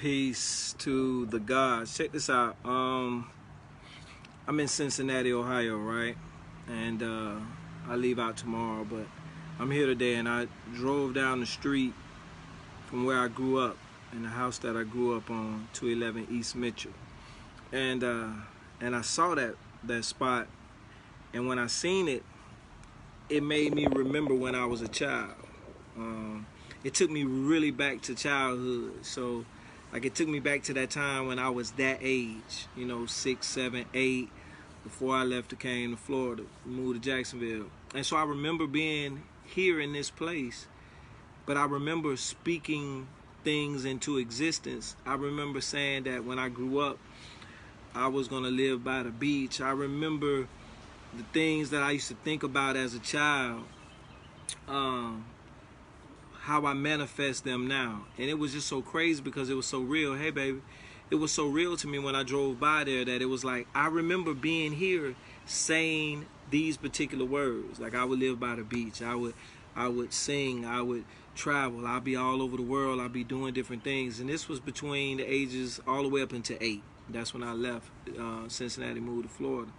Peace to the gods. Check this out. I'm in Cincinnati, Ohio, right? And I leave out tomorrow, but I'm here today, and I drove down the street from where I grew up, in the house that I grew up on, 211 East Mitchell. And I saw that spot, and when I seen it, it made me remember when I was a child. It took me really back to childhood. So, like, it took me back to that time when I was that age, 6, 7, 8, before I left to came to Florida, moved to Jacksonville. And so I remember being here in this place, but I remember speaking things into existence. I remember saying that when I grew up, I was going to live by the beach. I remember the things that I used to think about as a child, how I manifest them now. And it was just so crazy because it was so real. Hey, baby. It was so real to me when I drove by there that it was like, I remember being here saying these particular words. Like, I would live by the beach. I would sing. I would travel. I'd be all over the world. I'd be doing different things. And this was between the ages all the way up into 8. That's when I left Cincinnati, moved to Florida.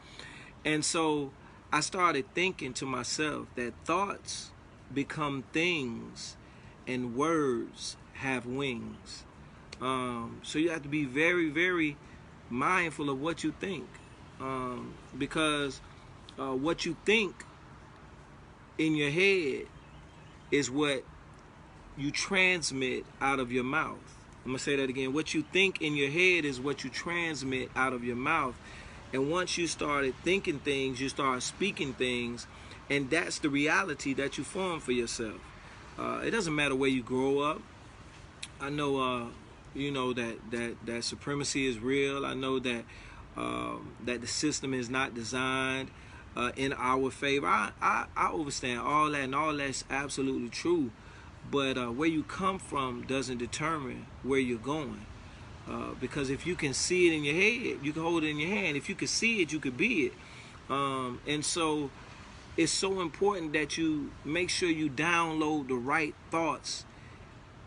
And so I started thinking to myself that thoughts become things and words have wings. So you have to be very, very mindful of what you think, because what you think in your head is what you transmit out of your mouth. I'm going to say that again. What you think in your head is what you transmit out of your mouth. And once you started thinking things, you start speaking things, and that's the reality that you form for yourself. It doesn't matter where you grow up. I know, that supremacy is real. I know that that the system is not designed in our favor. I understand all that, and all that's absolutely true. But where you come from doesn't determine where you're going. Because if you can see it in your head, you can hold it in your hand. If you can see it, you could be it. And so it's so important that you make sure you download the right thoughts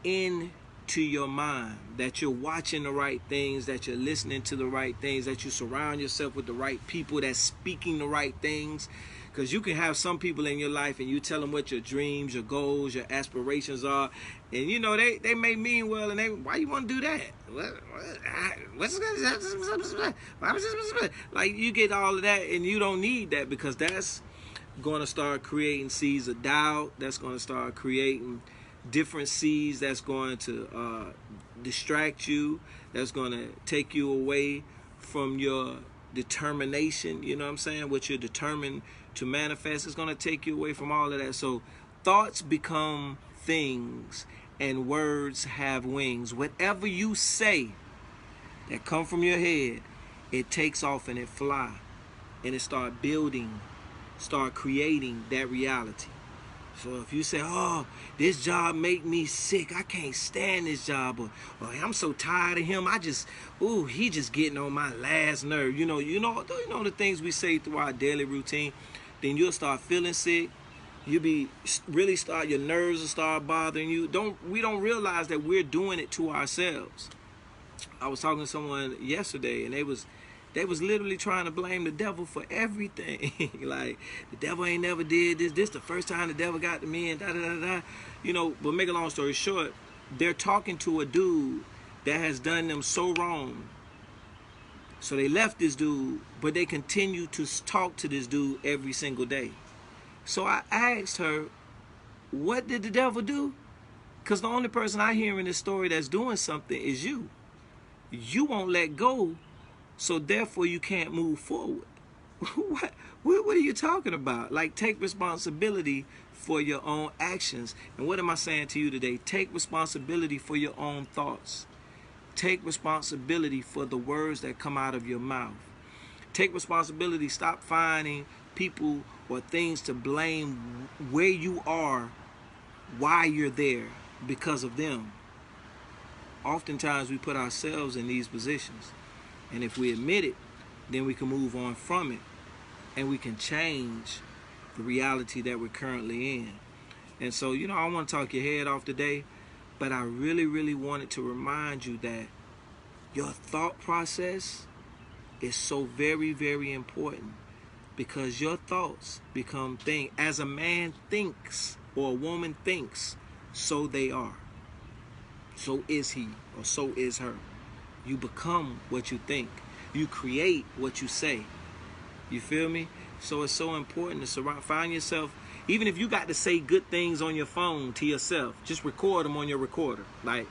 into your mind, that you're watching the right things, that you're listening to the right things, that you surround yourself with the right people that's speaking the right things. Because you can have some people in your life and you tell them what your dreams, your goals, your aspirations are. And, they may mean well, and why you want to do that? Like, you get all of that, and you don't need that, because that's going to start creating seeds of doubt. That's going to start creating different seeds that's going to distract you. That's going to take you away from your determination, you know what I'm saying? What you're determined to manifest is going to take you away from all of that. So thoughts become things, and words have wings. Whatever you say that come from your head, it takes off and it fly, and it start building, start creating that reality. So if you say, oh, this job make me sick, I can't stand this job, or I'm so tired of him, he just getting on my last nerve. You know the things we say through our daily routine, then you'll start feeling sick. Your nerves will start bothering you. We don't realize that we're doing it to ourselves. I was talking to someone yesterday, and they was literally trying to blame the devil for everything. Like, the devil ain't never did this. This the first time the devil got to me, and da-da-da-da. But make a long story short, they're talking to a dude that has done them so wrong. So they left this dude, but they continue to talk to this dude every single day. So I asked her, what did the devil do? Because the only person I hear in this story that's doing something is you. You won't let go, so therefore you can't move forward. What are you talking about? Like, take responsibility for your own actions. And what am I saying to you today? Take responsibility for your own thoughts. Take responsibility for the words that come out of your mouth. Take responsibility. Stop finding people or things to blame where you are, why you're there, because of them. Oftentimes we put ourselves in these positions. And if we admit it, then we can move on from it, and we can change the reality that we're currently in. And so, I want to talk your head off today, but I really, really wanted to remind you that Your thought process is so very, very important, because your thoughts become things. As a man thinks or a woman thinks, so they are. So is he, or so is her. You become what you think. You create what you say. You feel me? So it's so important to find yourself, even if you got to say good things on your phone to yourself, just record them on your recorder. Like,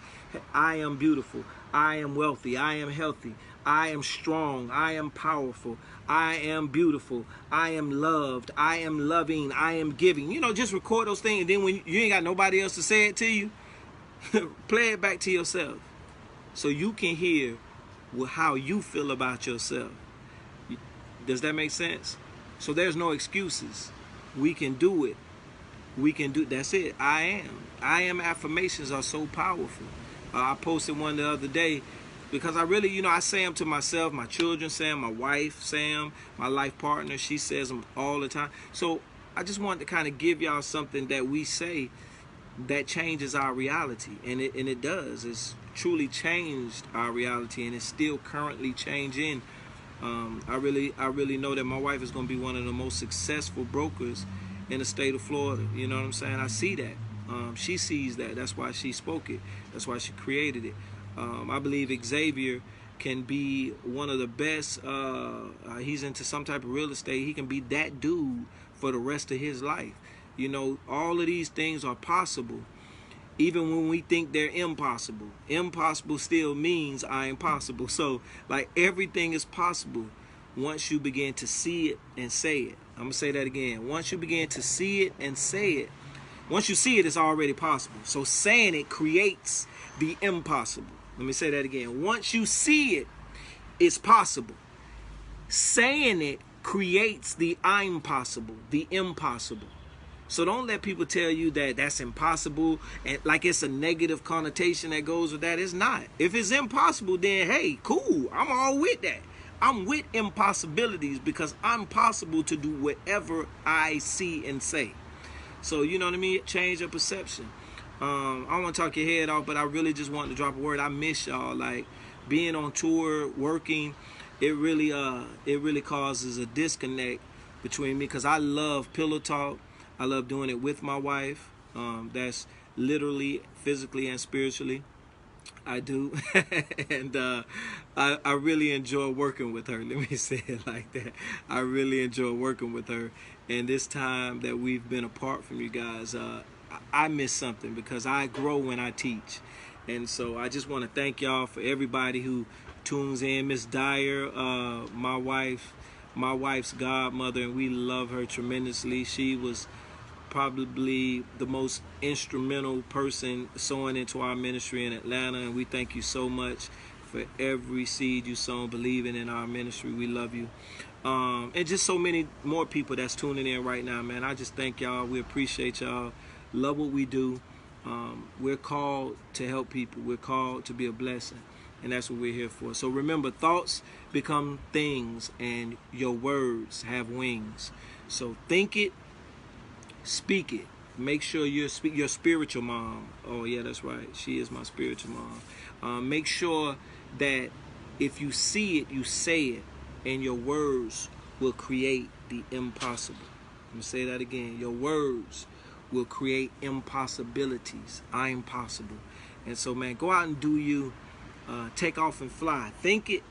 I am beautiful. I am wealthy. I am healthy. I am strong. I am powerful. I am beautiful. I am loved. I am loving. I am giving. You know, just record those things. And then when you ain't got nobody else to say it to you, play it back to yourself so you can hear how you feel about yourself. Does that make sense? So there's no excuses. We can do it. We can do. That's it. I am affirmations are so powerful. I posted one the other day because I really, you know, I say them to myself. My children say them. My wife say them. My life partner, she says them all the time. So I just wanted to kind of give y'all something that we say that changes our reality, and it does. It's truly changed our reality, and it's still currently changing. I really know that my wife is going to be one of the most successful brokers in the state of Florida. You know what I'm saying? I see that. She sees that. That's why she spoke it. That's why she created it. I believe Xavier can be one of the best. He's into some type of real estate. He can be that dude for the rest of his life. You know, all of these things are possible, even when we think they're impossible. Impossible still means I am possible. So, like, everything is possible once you begin to see it and say it. I'm going to say that again. Once you begin to see it and say it, once you see it, it's already possible. So saying it creates the impossible. Let me say that again. Once you see it, it's possible. Saying it creates the I'm possible, the impossible. So don't let people tell you that that's impossible and like it's a negative connotation that goes with that. It's not. If it's impossible, then hey, cool. I'm all with that. I'm with impossibilities because I'm possible to do whatever I see and say. So, you know what I mean? Change your perception. I don't want to talk your head off, but I really just wanted to drop a word. I miss y'all. Like, being on tour, working, it really causes a disconnect between me, because I love pillow talk. I love doing it with my wife. That's literally, physically, and spiritually. I do. And I really enjoy working with her. Let me say it like that. I really enjoy working with her. And this time that we've been apart from you guys, I miss something, because I grow when I teach. And so I just want to thank y'all for everybody who tunes in. Miss Dyer, my wife's godmother, and we love her tremendously. She was probably the most instrumental person sowing into our ministry in Atlanta, and we thank you so much for every seed you sown, believing in our ministry. We love you. And just so many more people that's tuning in right now, man. I just thank y'all. We appreciate y'all. Love what we do. We're called to help people. We're called to be a blessing, and that's what we're here for. So remember, thoughts become things, and your words have wings. So think it, speak it. Make sure you speak your spiritual mom. Oh yeah, that's right. She is my spiritual mom. Make sure that if you see it, you say it, and your words will create the impossible. I'm gonna say that again. Your words will create impossibilities. I'm possible. And so, man, go out and do you. Take off and fly. Think it,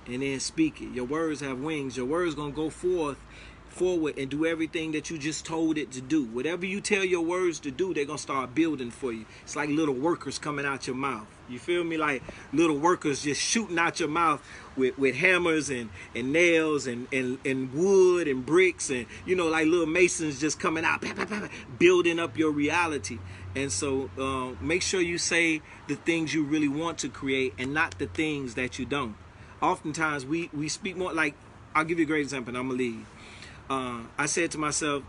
and then speak it. Your words have wings. Your words gonna go forward and do everything that you just told it to do. Whatever you tell your words to do, they're gonna start building for you. It's like little workers coming out your mouth. You feel me? Like little workers just shooting out your mouth with hammers and nails and wood and bricks, and you know, like little masons just coming out, building up your reality. And so make sure you say the things you really want to create and not the things that you don't. Oftentimes we speak more. Like, I'll give you a great example, and I'm gonna leave. I said to myself,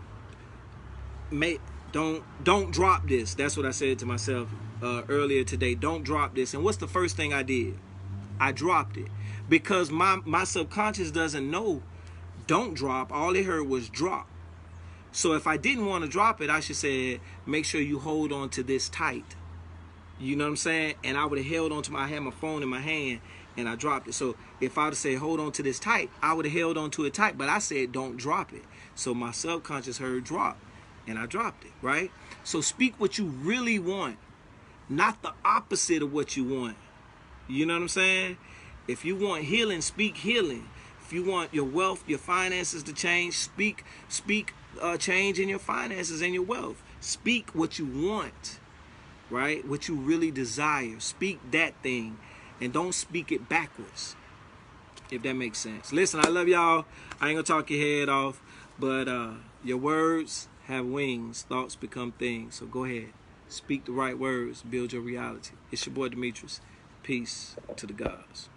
don't drop this. That's what I said to myself earlier today. Don't drop this. And what's the first thing I did? I dropped it, because my subconscious doesn't know don't drop. All it heard was drop. So if I didn't want to drop it, I should say, make sure you hold on to this tight. You know what I'm saying? And I would have held on to I had my phone in my hand and I dropped it. So if I would have said, hold on to this tight, I would have held on to it tight. But I said, don't drop it. So my subconscious heard drop and I dropped it, right? So speak what you really want, not the opposite of what you want. You know what I'm saying? If you want healing, speak healing. If you want your wealth, your finances to change, speak change in your finances and your wealth. Speak what you want. Right? What you really desire. Speak that thing and don't speak it backwards. If that makes sense. Listen, I love y'all. I ain't gonna talk your head off, but your words have wings. Thoughts become things. So go ahead. Speak the right words. Build your reality. It's your boy Demetrius. Peace to the gods.